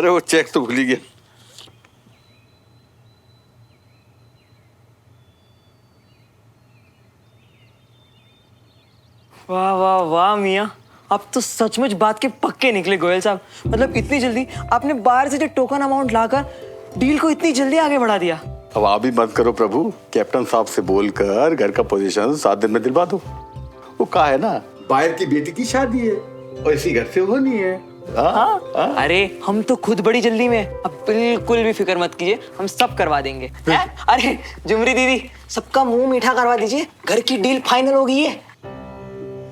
अरे वो चेक तो भूल ही गया। वाह वाह वाह मियाँ, आप तो सचमुच बात के पक्के निकले गोयल साहब। मतलब इतनी जल्दी आपने बाहर से जो टोकन अमाउंट लाकर डील को इतनी जल्दी आगे बढ़ा दिया। अब आप भी मत करो प्रभु, कैप्टन साहब से बोलकर घर का पोजीशन 7 दिन में दिलवा दो। वो कहा है ना, बाहर की बेटी की शादी है और इसी घर से होनी है। हाँ? अरे हम तो खुद बड़ी जल्दी में, अब बिल्कुल भी फिक्र मत कीजिए, हम सब करवा देंगे। अरे जुमरी दीदी, सबका मुंह मीठा करवा दीजिए, घर की डील फाइनल हो गई है।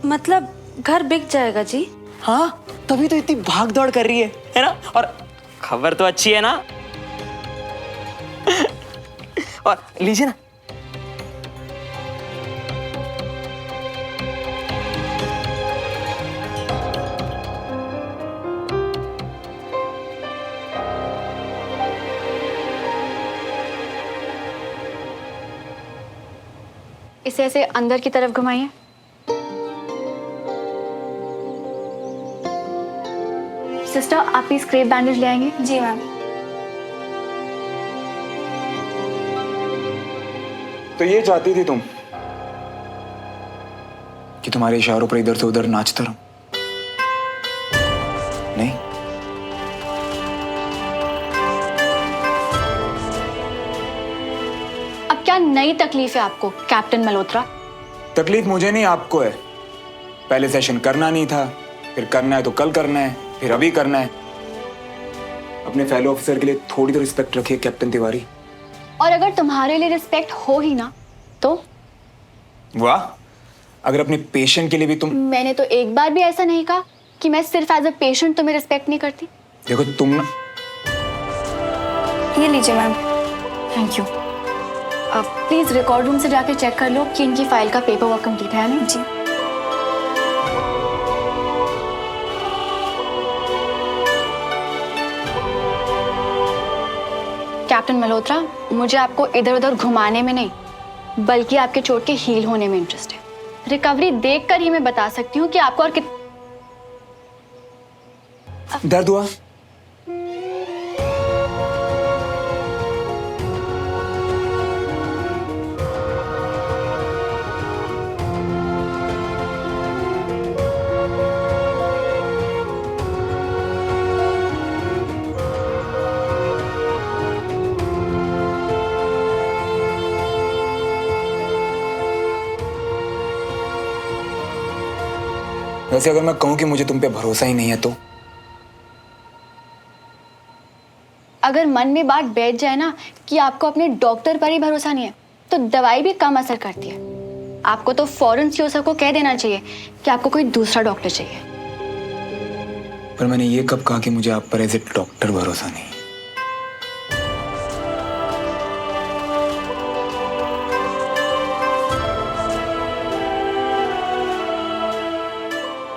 मतलब घर बिक जाएगा जी? हाँ, तभी तो इतनी भाग दौड़ कर रही है ना? और खबर तो अच्छी है ना? और लीजिए ना। इसे ऐसे अंदर की तरफ घुमाइए। सिस्टर, आप प्लीज क्रेप बैंडेज ले आएंगे। जी मैम। तो ये चाहती थी तुम कि तुम्हारे इशारों पर इधर से उधर नाचता रहूं? नहीं? अब क्या नई तकलीफ है आपको कैप्टन मल्होत्रा? तकलीफ मुझे नहीं, आपको है। पहले सेशन करना नहीं था, फिर करना है तो कल करना है, फिर अभी करना है। अपने फेलो ऑफिसर के लिए थोड़ी तो रिस्पेक्ट रखिए कैप्टन तिवारी। और अगर तुम्हारे लिए रिस्पेक्ट हो ही ना तो? वाह, अगर अपने पेशेंट के लिए भी तुम। मैंने तो एक बार भी ऐसा नहीं कहा कि मैं सिर्फ एज अ पेशेंट तुम्हें रिस्पेक्ट नहीं करती। देखो तुम ना। ये लीजिए मैम। Thank you. अब प्लीज रिकॉर्ड रूम से जाके चेक कर लो कि इनकी फाइल का पेपर वर्क कंप्लीट है ना? जी। कैप्टन मल्होत्रा, मुझे आपको इधर उधर घुमाने में नहीं बल्कि आपके चोट के हील होने में इंटरेस्ट है। रिकवरी देखकर ही मैं बता सकती हूँ कि आपको और दर्द हुआ? वैसे अगर मैं कहूं कि मुझे तुम पे भरोसा ही नहीं है तो? अगर मन में बात बैठ जाए ना कि आपको अपने डॉक्टर पर ही भरोसा नहीं है तो दवाई भी कम असर करती है। आपको तो फौरन सीओसा को कह देना चाहिए कि आपको कोई दूसरा डॉक्टर चाहिए। पर मैंने ये कब कहा कि मुझे आप पर एज ए डॉक्टर भरोसा नहीं?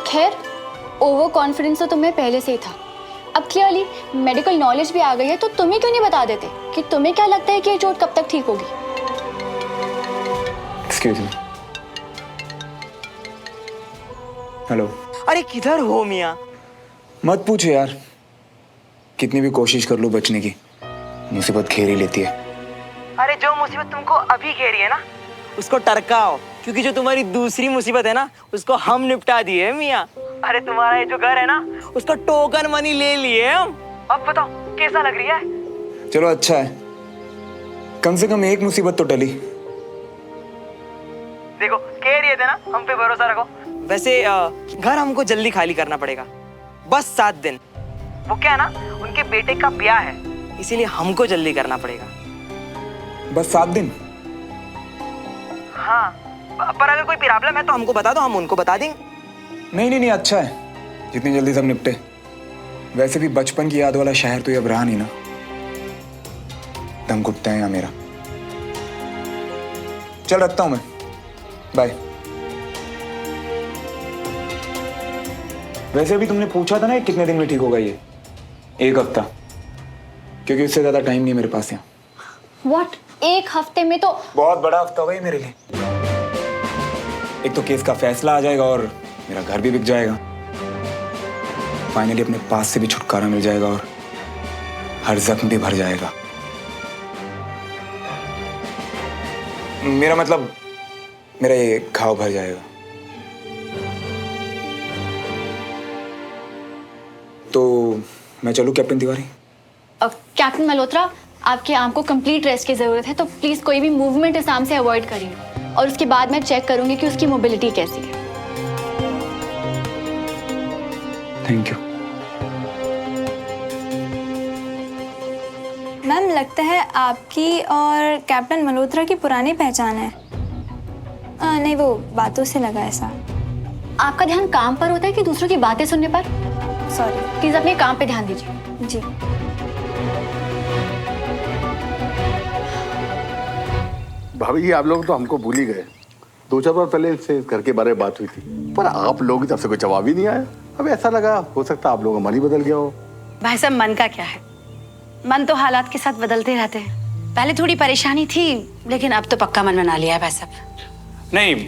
खैर, ओवर कॉन्फिडेंस तो तुम्हें पहले से ही था। अब क्लियरली मेडिकल नॉलेज भी आ गई है तो तुम्हें क्यों नहीं बता देते कि तुम्हें क्या लगता है कि ये चोट कब तक ठीक होगी? Excuse me. हेलो। अरे किधर हो मियाँ? मत पूछो यार, कितनी भी कोशिश कर लो बचने की, मुसीबत घेर ही लेती है। अरे जो मुसीबत तुमको अभी घेरी है ना, उसको टरकाओ, क्योंकि जो तुम्हारी दूसरी मुसीबत है ना, उसको हम निपटा दिए मियाँ। अरे तुम्हारा ये जो घर है ना, उसका टोकन मनी ले लिए हम। अब बताओ कैसा लग रही है? चलो अच्छा है, कम से कम एक मुसीबत तो टली। देखो कह रहे थे ना, हम पे भरोसा रखो। वैसे घर हमको जल्दी खाली करना पड़ेगा, बस 7 दिन। वो क्या है ना, उनके बेटे का ब्याह है, इसीलिए हमको जल्दी करना पड़ेगा। बस 7 दिन? हाँ, पर अगर कोई प्रॉब्लम है तो हमको बता दो, हम उनको बता देंगे। नहीं, अच्छा है, जितनी जल्दी सब निपटे। वैसे भी बचपन की याद वाला शहर तो ये अब रहा नहीं ना, दम घुटता है यहाँ मेरा। चल रखता हूं मैं, बाय। वैसे अभी तुमने पूछा था ना कितने दिन में ठीक होगा ये? 1 हफ्ता, क्योंकि उससे ज्यादा टाइम नहीं मेरे पास यहाँ। व्हाट? 1 हफ्ते में तो बहुत बड़ा हफ्ता होगा ये मेरे लिए। एक तो केस का फैसला आ जाएगा और मेरा घर भी बिक जाएगा। फाइनली अपने पास से भी छुटकारा मिल जाएगा और हर जख्म भी भर जाएगा। मेरा मतलब मेरा ये घाव भर जाएगा। तो मैं चलूं कैप्टन तिवारी? कैप्टन मल्होत्रा, आपके आर्म को कंप्लीट रेस्ट की जरूरत है, तो प्लीज कोई भी मूवमेंट इस आर्म से अवॉइड करिए और उसके बाद मैं चेक करूंगी कि उसकी मोबिलिटी कैसी है। Thank you. मैम, लगता है आपकी और कैप्टन मल्होत्रा की पुरानी पहचान है। नहीं, वो बातों से लगा ऐसा। आपका ध्यान काम पर होता है कि दूसरों की बातें सुनने पर? सॉरी। प्लीज अपने काम पे ध्यान दीजिए। जी। भाभी जी, आप लोग तो हमको भूल ही गए। 2-4 बार पहले से इस घर के बारे में बात हुई थी, पर आप लोगों की तरफ से कोई जवाब ही नहीं आया। अब ऐसा लगा हो सकता है आप लोगों का मन ही बदल गया हो। भाई साहब, मन का क्या है? मन तो हालात के साथ बदलते रहते हैं। पहले थोड़ी परेशानी थी, लेकिन अब तो पक्का मन बना लिया है भाई साहब। नहीं,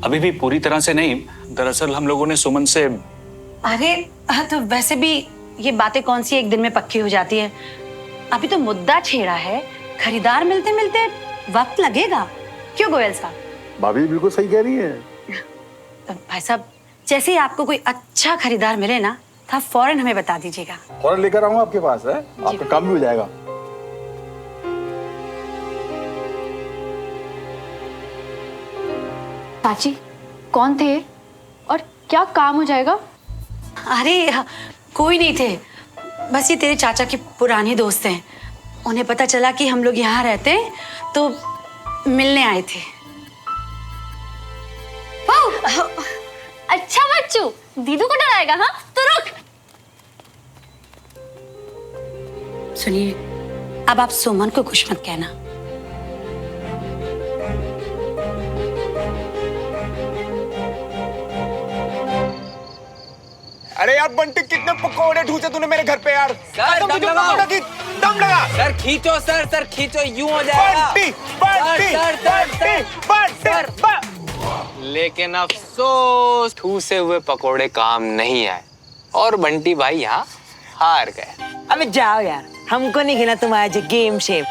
अभी भी पूरी तरह से नहीं। दरअसल हम लोगों ने सुमन से... अरे तो वैसे भी ये बातें कौन सी एक दिन में पक्की हो जाती है। अभी तो मुद्दा छेड़ा है, खरीदार मिलते मिलते वक्त लगेगा। क्यों गोयल साहब? भाभी बिल्कुल सही कह रही है। तो भाई साहब, जैसे ही आपको कोई अच्छा खरीदार मिले ना, तो आप फौरन हमें बता दीजिएगा। फौरन लेकर आऊंगा आपके पास, है आपका काम भी हो जाएगा। चाची, कौन थे और क्या काम हो जाएगा? अरे कोई नहीं थे, बस ये तेरे चाचा के पुराने दोस्त हैं। उन्हें पता चला कि हम लोग यहाँ रहते हैं, तो मिलने आए थे। अच्छा बच्चू, दीदू को डराएगा? हाँ तो रुक। सुनिए, अब आप सुमन को कुछ मत कहना। अरे यार बंटी, कितने पकौड़े ठूसे तूने मेरे घर पे यार। सर, दम लगा। सर खींचो, सर खींचो, यूं हो जाएगा। बंटी, बंटी, बंटी, बंटी। लेकिन अफसोस, ठूसे हुए पकोड़े काम नहीं आए और बंटी भाई यहाँ हार गए। अबे जाओ यार, हमको नहीं खेलना तुम्हारा जो गेम शेम।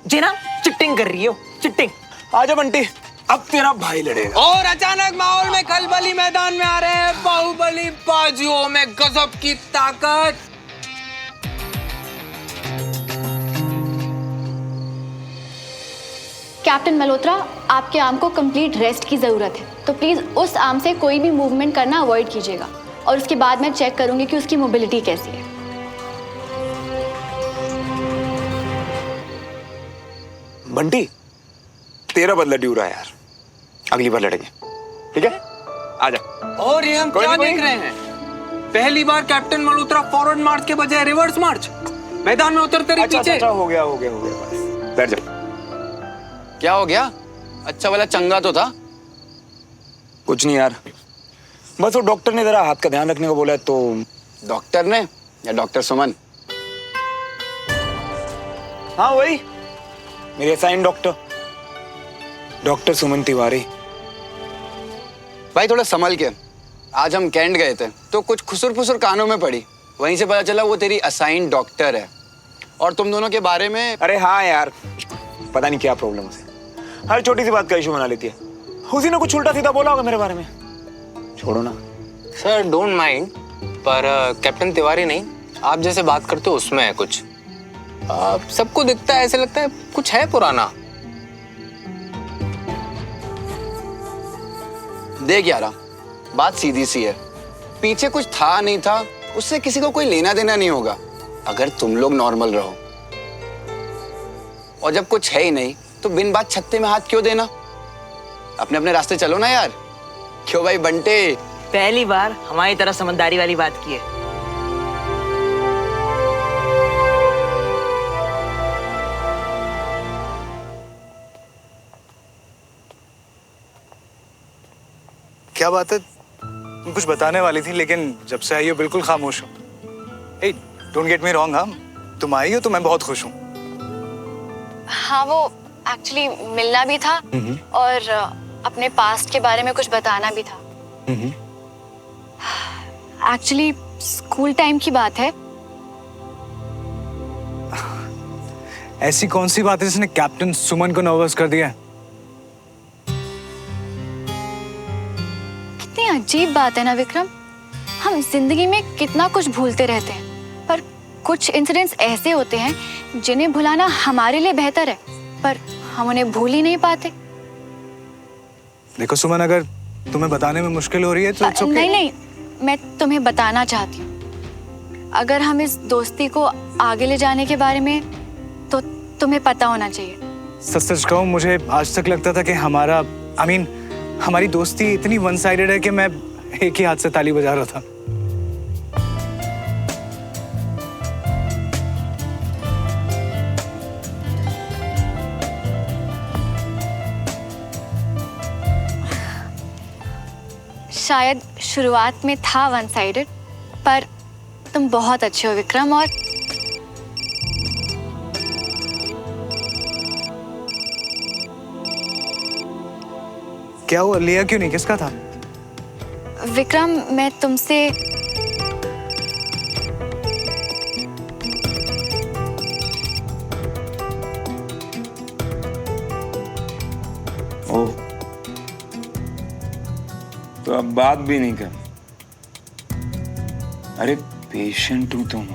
जी ना, चिटिंग कर रही हो, चिटिंग। आजा बंटी, अब तेरा भाई लड़ेगा। और अचानक माहौल में खलबली मैदान में आ रहे हैं बाहुबली बाजुओं में गजब की ताकत। कैप्टन मल्होत्रा, आपके आर्म को कंप्लीट रेस्ट की जरूरत है, तो प्लीज उस आर्म से कोई भी मूवमेंट करना अवॉइड कीजिएगा और उसके बाद मैं चेक करूंगी कि उसकी मोबिलिटी कैसी है। बंटी, तेरा बदला ड्यू रहा है यार, अगली बार लड़ेंगे, ठीक है? आजा। और ये हम क्या देख रहे हैं? पहली बार कैप्टन मल्होत्रा फॉरवर्ड मार्च के बजाय रिवर्स मार्च मैदान में उतरते रहे पीछे। अच्छा, हो गया बस, बैठ जा। क्या हो गया? अच्छा वाला चंगा तो था। कुछ नहीं यार, बस वो डॉक्टर ने जरा हाथ का ध्यान रखने को बोला है। तो डॉक्टर ने या डॉक्टर सुमन? हाँ वही, मेरे असाइन डॉक्टर, डॉक्टर सुमन तिवारी। भाई थोड़ा संभल के। आज हम कैंट गए थे तो कुछ खुसुर फुसुर कानों में पड़ी, वहीं से पता चला वो तेरी असाइन डॉक्टर है और तुम दोनों के बारे में। अरे हाँ यार, पता नहीं क्या प्रॉब्लम है, हर छोटी सी बात का इशू बना लेती है। उसी ने कुछ उल्टा सीधा बोला होगा मेरे बारे में, छोड़ो ना। सर डोंट माइंड, पर कैप्टन तिवारी नहीं, आप जैसे बात करते हो उसमें है कुछ। सबको दिखता है, ऐसे लगता है कुछ है पुराना। देख यारा, बात सीधी सी है, पीछे कुछ था नहीं था उससे किसी को कोई लेना देना नहीं होगा अगर तुम लोग नॉर्मल रहो। और जब कुछ है ही नहीं तो बिन बात छत्ते में हाथ क्यों देना? अपने अपने रास्ते चलो ना यार। क्यों भाई बंटे? पहली बार हमारी तरह समझदारी वाली बात की है। क्या बात है, तुम कुछ बताने वाली थी लेकिन जब से आई हो बिल्कुल खामोश हो। हे, डोंट गेट मी रॉन्ग, हम तुम आई हो तो मैं बहुत खुश हूँ। हाँ, वो एक्चुअली मिलना भी था और अपने पास्ट के बारे में कुछ बताना भी था। एक्चुअली स्कूल टाइम की बात है। ऐसी कौन सी बात है जिसने कैप्टन सुमन को नर्वस कर दिया? कितनी अजीब बात है ना विक्रम। हम जिंदगी में कितना कुछ भूलते रहते हैं, पर कुछ इंसिडेंट्स ऐसे होते हैं जिन्हें भुलाना हमारे लिए बेहतर है, पर हम उन्हें भूल ही नहीं पाते। देखो सुमन, अगर तुम्हें बताने में मुश्किल हो रही है तो it's okay। नहीं, मैं तुम्हें बताना चाहती हूँ। अगर हम इस दोस्ती को आगे ले जाने के बारे में, तो तुम्हें पता होना चाहिए। सच कहूँ, मुझे आज तक लगता था कि हमारी दोस्ती इतनी वन साइडेड है कि मैं एक ही हाथ से ताली बजा रहा था। शायद शुरुआत में था वन साइडेड, पर तुम बहुत अच्छे हो विक्रम। और क्या हुआ? लिया क्यों नहीं? किसका था? विक्रम, मैं तुमसे ओह, तो अब बात भी नहीं कर। अरे पेशेंट हूं तुम।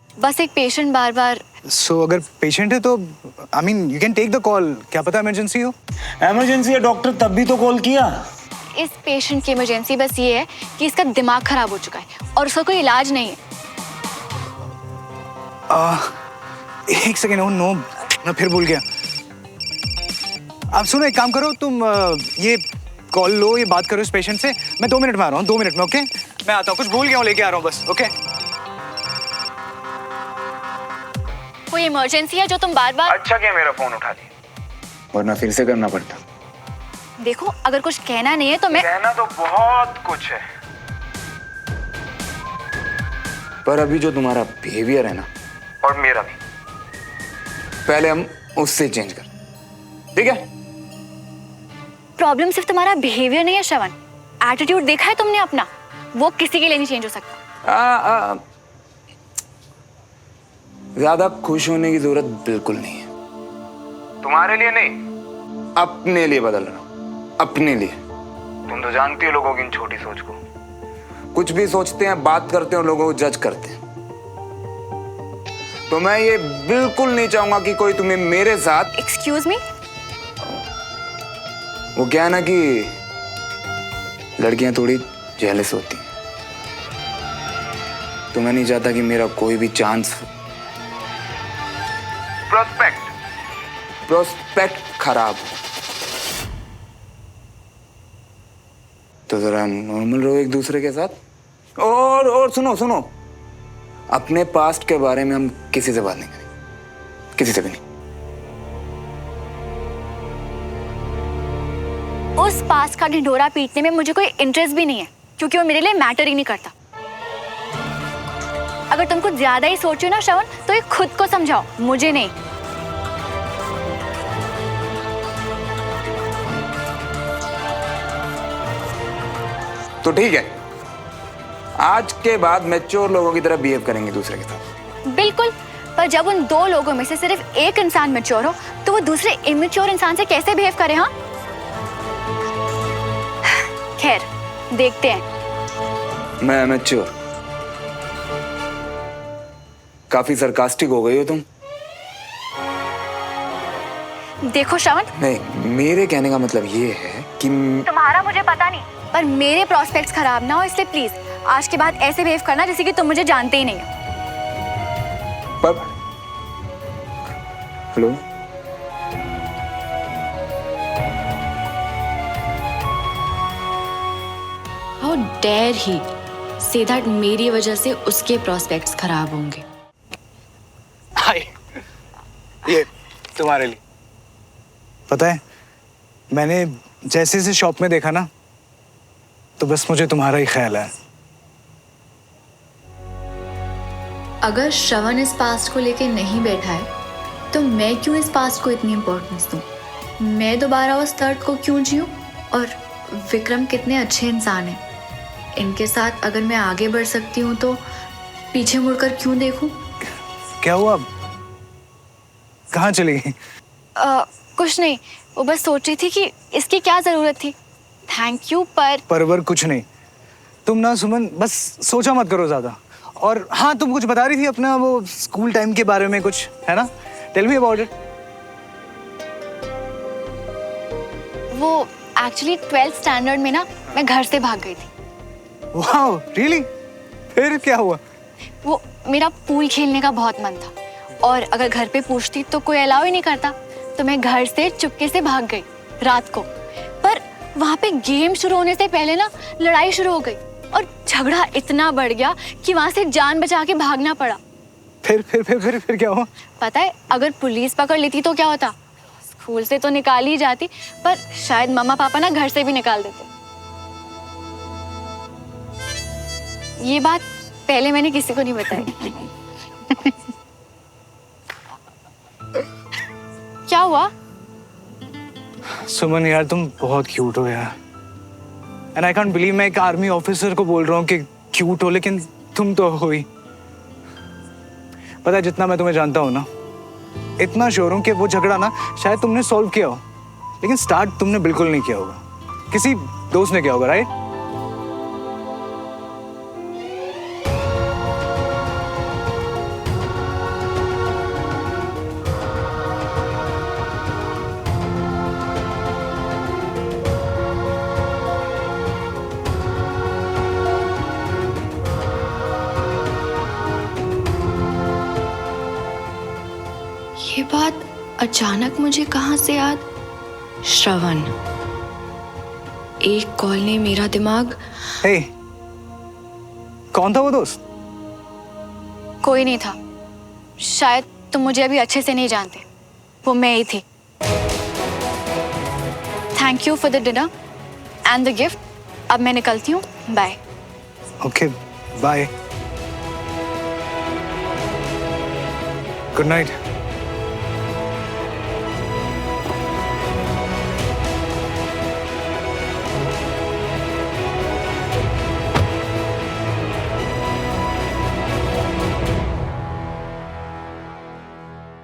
बस एक पेशेंट बार बार। सो अगर पेशेंट है तो you can take the call. क्या पता इमरजेंसी हो। इमरजेंसी है डॉक्टर, तब भी तो कॉल किया। इस पेशेंट की इमरजेंसी बस ये है कि इसका दिमाग खराब हो चुका है और उसका कोई इलाज नहीं है। एक सेकेंड। नो, मैं फिर भूल गया। आप सुनो, एक काम करो, तुम ये कॉल लो, ये बात करो इस पेशेंट से। मैं 2 मिनट में आ रहा हूँ, 2 मिनट में। ओके, मैं आता हूँ। कुछ भूल गया हूँ, लेके आ रहा हूँ बस। ओके। कोई इमरजेंसी है जो तुम बार बार। अच्छा क्या मेरा फोन उठा लिया, वरना फिर से करना पड़ता। देखो, अगर कुछ कहना नहीं है तो मैं। कहना तो बहुत कुछ है, पर अभी जो तुम्हारा बिहेवियर है ना, और मेरा भी, पहले हम उससे चेंज कर, ठीक है? प्रॉब्लम सिर्फ तुम्हारा बिहेवियर नहीं है श्रवण, एटीट्यूड देखा है तुमने अपना, वो किसी के लिए नहीं चेंज हो सकता। ज्यादा खुश होने की जरूरत बिल्कुल नहीं है। तुम्हारे लिए नहीं, अपने लिए बदल रहा हूं, अपने लिए। तुम तो जानती हो लोगों की इन छोटी सोच को। कुछ भी सोचते हैं, बात करते हैं और लोगों को जज करते हैं। तो मैं ये बिल्कुल नहीं चाहूंगा कि कोई तुम्हें मेरे साथ। Excuse me. वो क्या है ना कि लड़कियां थोड़ी जेलस होती हैं, तो मैं नहीं चाहता कि मेरा कोई भी चांस प्रोस्पेक्ट खराब हो। तो जरा नॉर्मल रहो एक दूसरे के साथ। और सुनो, अपने पास्ट के बारे में हम किसी से बात नहीं करेंगे, किसी से भी नहीं। उस पास का ढिंढोरा पीटने में मुझे कोई इंटरेस्ट भी नहीं है, क्योंकि वो मेरे लिए मैटर ही नहीं करता। अगर तुम कुछ ज्यादा ही सोचो ना श्रवण, तो ये खुद को समझाओ, मुझे नहीं। तो ठीक है, आज के बाद मैच्योर लोगों की तरह बिहेव करेंगे दूसरे के साथ। बिल्कुल, पर जब उन 2 लोगों में से सिर्फ एक इंसान मैच्योर हो, तो वो दूसरे इमेच्योर इंसान से कैसे बिहेव करे? हाँ, खैर देखते हैं। मैं मैच्योर? काफी सरकास्टिक हो गई हो तुम। देखो श्रवण, नहीं, मेरे कहने का मतलब ये है कि तुम्हारा मुझे पता नहीं, पर मेरे प्रोस्पेक्ट्स खराब ना हो, इसलिए प्लीज आज के बाद ऐसे बिहेव करना जैसे कि तुम मुझे जानते ही नहीं हो। पर hello, how dare he say that मेरी वजह से उसके प्रोस्पेक्ट्स खराब होंगे। हाय, ये तुम्हारे लिए। पता है, मैंने जैसे से शॉप में देखा ना, तो बस मुझे तुम्हारा ही ख्याल है। अगर श्रवण इस पास्ट को लेके नहीं बैठा है, तो मैं क्यों इस पास्ट को इतनी इम्पोर्टेंस दूं? मैं दोबारा उस दर्द को क्यों जीऊं? और विक्रम कितने अच्छे इंसान हैं, इनके साथ अगर मैं आगे बढ़ सकती हूँ तो पीछे मुड़कर क्यों देखूं? क्या हुआ? कहाँ चली गई? कुछ नहीं, वो बस सोच रही थी कि इसकी क्या जरूरत थी। थैंक यू पर कुछ नहीं। तुम ना सुमन बस सोचा मत करो ज्यादा। और हाँ, तुम कुछ बता रही थी अपना वो स्कूल टाइम के बारे में कुछ, है ना? Tell me about it. वो एक्चुअली 12th स्टैंडर्ड में ना मैं घर से भाग गई थी। Wow, really? फिर क्या हुआ? वो मेरा पूल खेलने का बहुत मन था और अगर घर पे पूछती तो कोई अलाउ ही नहीं करता, तो मैं घर से चुपके से भाग गई रात को। पर वहाँ पे गेम शुरू होने से पहले ना लड़ाई शुरू हो गई और झगड़ा इतना बढ़ गया कि वहाँ से जान बचा के भागना पड़ा। फिर क्या हुआ? पता है, अगर पुलिस पकड़ लेती तो क्या होता? स्कूल से तो निकाल ही जाती, पर शायद मम्मा पापा ना घर से भी निकाल देते। ये बात पहले मैंने किसी को नहीं बताई। क्या हुआ? सुमन यार, तुम बहुत क्यूट हो यार। एंड आई कांट बिलीव मैं एक आर्मी ऑफिसर को बोल रहा हूँ कि क्यूट हो, लेकिन तुम तो हो ही। पता है, जितना मैं तुम्हें जानता हूँ ना, इतना श्योर हूँ कि वो झगड़ा ना शायद तुमने सॉल्व किया हो, लेकिन स्टार्ट तुमने बिल्कुल नहीं किया होगा। किसी दोस्त ने किया होगा, राइट? ये बात अचानक मुझे कहाँ से याद? श्रवण। एक कॉल ने मेरा दिमाग। हे, कौन था वो दोस्त? कोई नहीं था। शायद तुम मुझे अभी अच्छे से नहीं जानते। वो मैं ही थी। Thank you for the dinner and the gift. अब मैं निकलती हूँ, bye. Okay, bye. Good night.